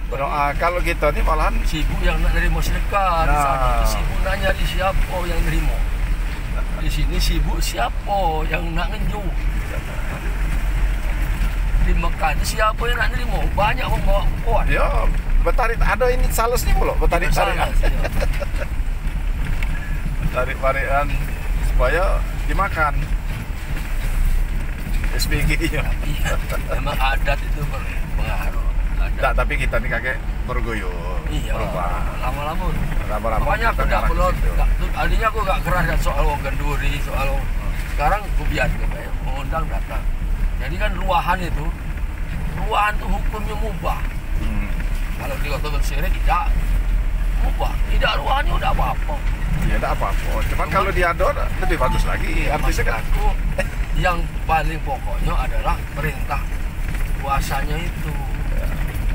Berdoa. Kalau kita nih malahan sibuk yang nak nerima sedekah. Di sana sibuk nak nyari siapa yang nerima. Di sini sibuk siapa yang nak ngenju. Di Mekah itu siapa yang nak nerima? Banyak orang bawa kuat. ya betarik ada ini salesnya pula, betarik-tarikan. Tarik-tarikan supaya dimakan. SPG nya. Iya, memang adat itu berpengaruh. Tak, tapi kita nih kakek berguyur, Iya, berubah. lama-lama. Lama-lama Makanya aku kita tak ngarah perlu, ke situ. tadinya aku gak keras dan soal orang kenduri, soal sekarang aku biasa kayak mengundang datang. Jadi kan ruahan itu hukumnya mubah. Kalau di kota Sirik tidak mubah, tidak ruahannya udah apa-apa. Ya tidak apa-apa. Cuman kalau diador lebih bagus lagi. Artinya kan Aku yang paling pokoknya adalah perintah puasanya itu,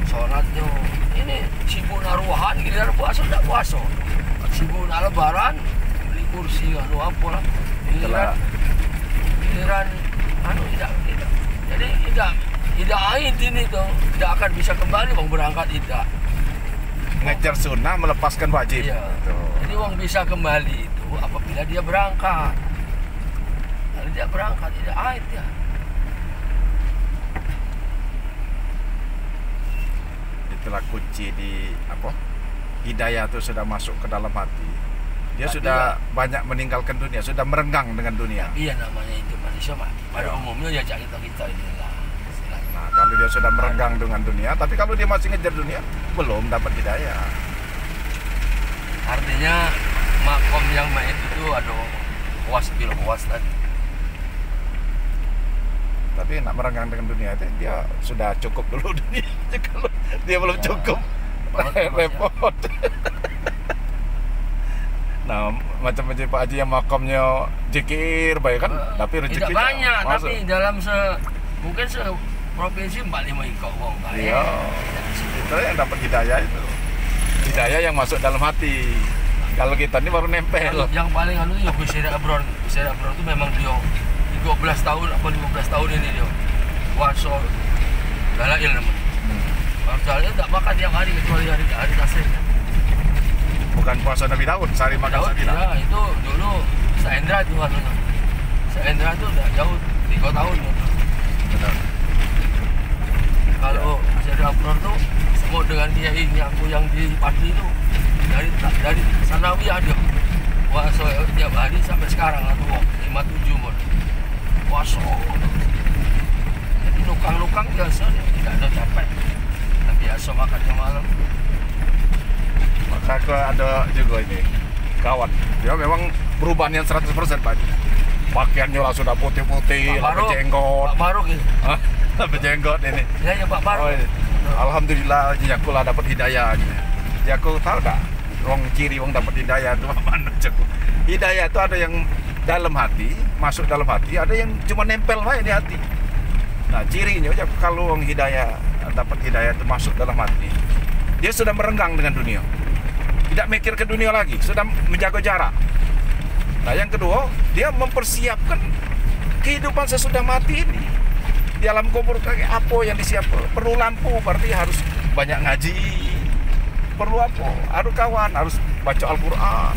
sholatnya. Ini sibuk naruhan, giliran puasa tidak puasa. Sibuk nak lebaran, beli kursi anu apa lah. Giliran anu tidak. Jadi tidak ait ini tuh, tidak akan bisa kembali bang berangkat tidak. ngejar sunnah melepaskan wajib. Iya. Jadi uang bisa kembali itu apabila dia berangkat. Kalau dia berangkat tidak ait ya. Itulah kunci di apa? Hidayah itu sudah masuk ke dalam hati. Dia Tapi sudah banyak meninggalkan dunia, sudah merenggang dengan dunia. Iya namanya itu manusia mah. Pada Ya. umumnya ya kita inilah istilahnya. Nah, kalau dia sudah merenggang dengan dunia, tapi kalau dia masih ngejar dunia, belum dapat hidayah. Artinya makom yang main itu ada puas bil puas tadi. Tapi nak merenggang dengan dunia itu dia sudah cukup dulu dunia. Kalau dia belum Ya, cukup, repot. Nah, macam-macam Pak Haji yang makamnya zikir baik kan, tapi tidak rezekinya banyak, masuk. tapi dalam mungkin provinsi 4-5 ikut wong baik. Iya, itu yang dapat hidayah itu. Hidayah yang masuk dalam hati. Kalau kita ini baru nempel. Yang paling anu ya Kusir Abron. Kusir Abron itu memang dia 13 tahun apa 15 tahun ini dia. Puasa dalail namanya. Soalnya tidak makan tiap hari kecuali hari tasrik. Bukan puasa Nabi Daud, sehari makan Daud, sekali. ya itu dulu Saendra itu anunya. Saendra itu udah jauh 3 tahun. Benar. Kalau Kusir Abron tuh semua dengan dia ini aku yang di Pati itu dari Sanawiyah dia puasa tiap hari sampai sekarang atau 57 mon. Puasa. Jadi lukang-lukang biasa tidak ada capek. Nah, biasa makannya malam. Maka aku ada juga ini kawan. Dia memang perubahan yang 100% Pak. Pakaiannya lah sudah putih-putih, lah berjenggot. Pak Baruk ini. Hah? Berjenggot ini. Ya Pak Baruk. Oh, ini. Alhamdulillah aku lah dapat hidayah gitu. Aku tahu tak? Wong ciri wong dapat hidayah itu mana jago. Hidayah itu ada yang dalam hati, masuk dalam hati, ada yang cuma nempel aja di hati. Nah, cirinya kalau wong hidayah dapat hidayah itu masuk dalam hati, dia sudah merenggang dengan dunia. Tidak mikir ke dunia lagi, sudah menjaga jarak. Nah, yang kedua, dia mempersiapkan kehidupan sesudah mati ini. Di alam kubur kayak apa yang disiapkan? Perlu lampu, berarti harus banyak ngaji. Perlu apa? Harus kawan, harus baca Al-Quran.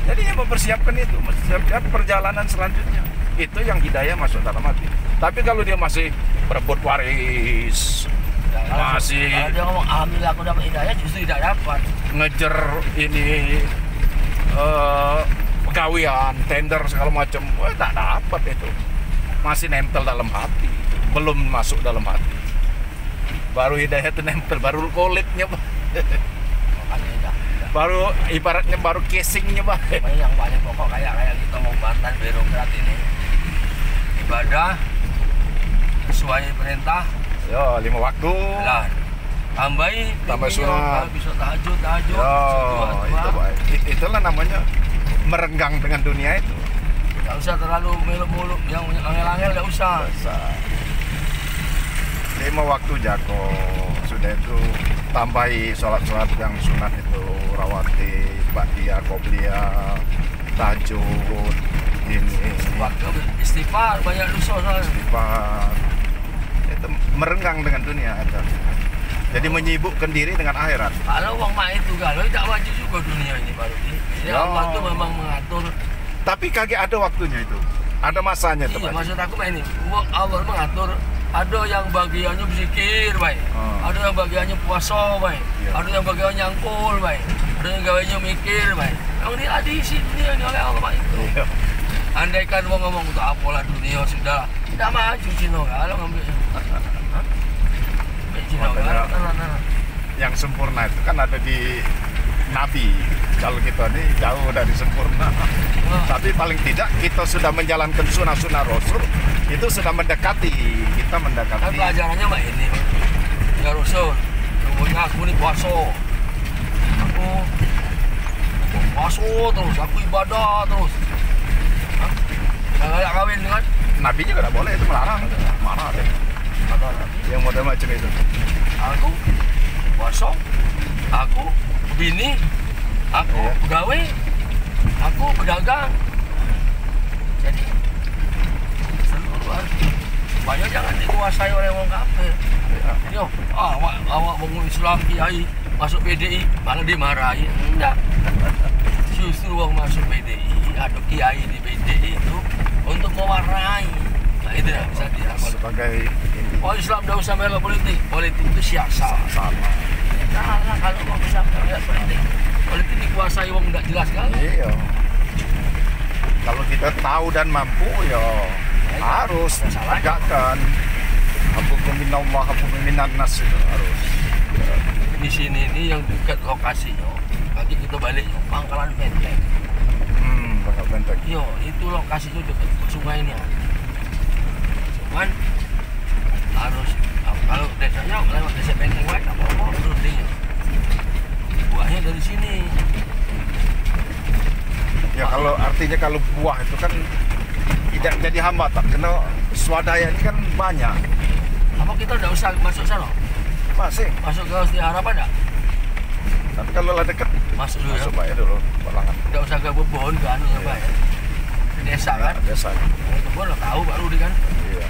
Jadi dia mempersiapkan itu, mempersiapkan perjalanan selanjutnya. Itu yang hidayah masuk dalam hati. Tapi kalau dia masih berebut waris, masih Kalau dia ngomong alhamdulillah aku dapat hidayah justru tidak dapat. ngejar ini pegawaian, tender segala macam, tak dapat itu. Masih nempel dalam hati, belum masuk dalam hati. Baru hidayah itu nempel, baru kulitnya, Makanya tidak. baru ibaratnya baru casingnya, Pak. Pokoknya yang paling pokok kayak kita mau bantan birokrat ini ibadah sesuai perintah. Yo, 5 waktu. Lah, tambahi Tambah tingginya, sunat. kalau bisa tahajud, Yo, itu, Pak. Itulah namanya merenggang dengan dunia itu. Nggak usah terlalu muluk-muluk, yang angel-angel nggak usah. 5 waktu jago. Sudah itu tambahi sholat-sholat yang sunat itu, rawatib, ba'diyah, qobliyah, tahajud, ini, Waktu istighfar banyak dosa soalnya. istighfar. Itu merenggang dengan dunia itu. Jadi menyibukkan diri dengan akhirat. Kalau uang mak itu kalau tidak maju juga dunia ini baru ini. Jadi Ya. Allah itu memang mengatur. Tapi kagak ada waktunya itu. Ada masanya tuh, Iya, Pak. maksud aku ini Allah mengatur. Ada yang bagiannya berzikir, baik. Ada yang bagiannya puasa, baik. Iya. Ada yang bagiannya nyangkul, baik. Ada yang gawainnya mikir, baik. Yang diadisi dunia ini oleh Allah, baik. Iya. Andaikan mau ngomong untuk apalah dunia sudah tidak maju Cina kalau ngambil Cina Makanya yang sempurna itu kan ada di Nabi. Kalau kita ini jauh dari sempurna. Tapi paling tidak kita sudah menjalankan sunnah-sunnah Rasul, itu sudah mendekati. Kita kan mendekati. pelajarannya mbak ini ya Rasul pokoknya aku ini puasa aku puasa terus aku ibadah terus nggak kawin kan Nabi juga tidak boleh, itu melarang. Mana ada kata Nabi yang model macam itu? aku puasa aku bini aku Iya. pegawai aku pedagang jadi seluruh arti supaya jangan dikuasai oleh orang kafir. Jadi awak bangun Islam kiai masuk PDI malah dimarahi. Enggak. Justru orang masuk PDI atau kiai di PDI itu untuk mewarnai. Nah itu yang bisa diamal. Sebagai Oh Islam tidak usah melok politik. Politik itu siasat. sama. Salah kalau mau bisa melihat politik. Politik dikuasai orang tidak jelas kan? Iya. Kalau kita tahu dan mampu ya harus tegakkan. Hukum minallah, hukum minan nas itu harus. Di sini ini yang dekat lokasinya. Nanti kita balik Pangkalan Benteng. Bakal benteng. Yo, itu lokasinya dekat sungai ini. Cuman harus kalau desanya lewat desa Benteng White apa-apa terus dia. Buahnya dari sini. Ya kalau artinya kalau buah itu kan tidak jadi hambatan karena swadaya ini kan banyak. Apa kita udah usah masuk sana? Masing. Masuk ke Setia Harapan enggak? Tapi kalau lah dekat Masuk dulu masuk ya. Pak ya dulu Balangan. Enggak usah ke Bebon ke anu ya, Pak. Ke desa kan? Biasa. Bebon lo tahu baru di kan. Iya.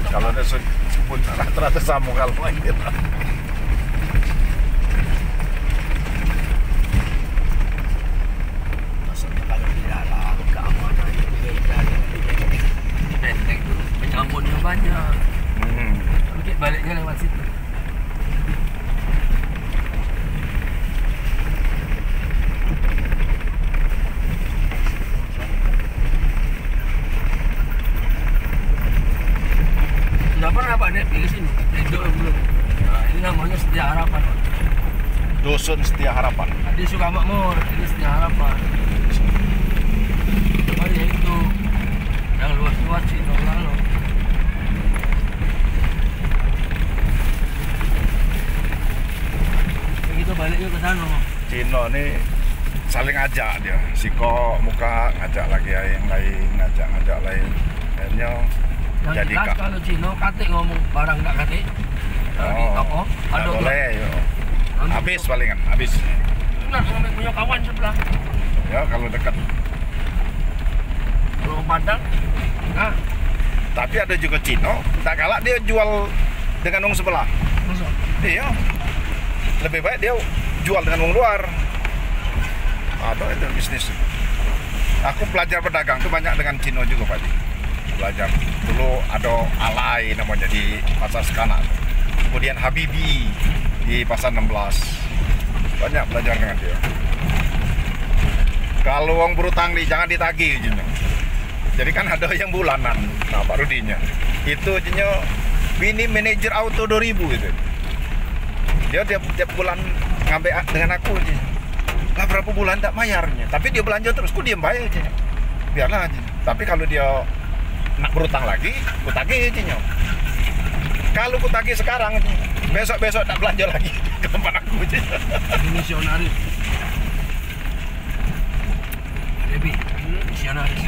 Kalau ada kebun rata-rata sama kalau banjir. Maksudnya kalau di dalam keamanan itu beda dengan di Benteng. Di Benteng itu penyambutnya banyak. Tapi baliknya lewat situ. Sudah pernah Pak Dek di sini? Belum. Nah, ini namanya Setia Harapan. Pak. Dusun Setia Harapan. Dia suka makmur, ini Setia Harapan. Oh ya itu yang luas-luas sih lalu. Kita baliknya ke sana. Cino ini saling ngajak dia. Siko muka ngajak lagi yang lain, ngajak lain. Akhirnya Yang jadi jelas kalau Cino katik ngomong barang nggak katik. Di toko ada boleh. Yo. Habis palingan, habis. Nah, sampai punya kawan sebelah. Ya kalau dekat. Kalau Padang, nah, Tapi ada juga Cino, tak kalah dia jual dengan orang sebelah. masuk. Iya. Lebih baik dia jual dengan orang luar. Ada itu bisnis. Aku pelajar pedagang tuh banyak dengan Cino juga Pak. Belajar. Dulu ada Alay namanya di Pasar Sekanak. Kemudian Habibi di Pasar 16. Banyak belajar dengan dia. Kalau uang berutang jangan ditagih Cino. Jadi kan ada yang bulanan. Nah Pak Rudinya. Itu Cino bini manajer auto 2000 gitu. Dia tiap bulan ngambil dengan aku aja. Lah berapa bulan tak bayarnya. Tapi dia belanja terus, ku diem bayar aja. Biarlah aja. Tapi kalau dia nak berutang lagi, ku tagih aja. Kalau ku tagih sekarang, besok-besok tak belanja lagi ke tempat aku aja. Misionaris. Debi, misionaris.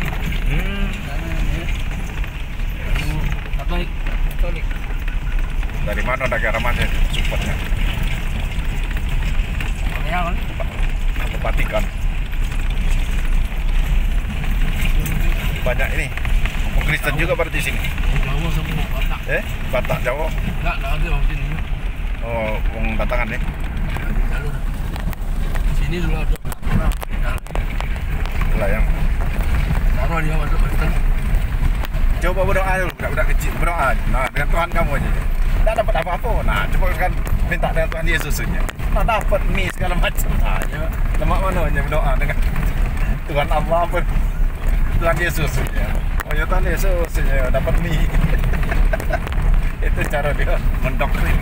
Katolik. Dari mana negaramannya supportnya? Korea kan? Aku Vatikan. Banyak ini. Orang Kristen juga berarti di sini. Jawa semua Batak. Batak Jawa. Enggak ada orang sini. Oh, wong batangan nih. Di jalur. Di sini dulu ada orang. Itulah yang Taruh dia masuk Kristen. coba berdoa dulu, budak-budak kecil berdoa. Nah, dengan Tuhan kamu aja. Tidak dapat apa-apa. Nah, coba kan minta dengan Tuhan Yesus aja. Nah, dapat mie segala macam. Nah, ya, lemak mana aja berdoa dengan Tuhan Allah pun. Tuhan Yesus aja. Oh ya Tuhan Yesus aja dapat mie. Itu cara dia mendoktrin.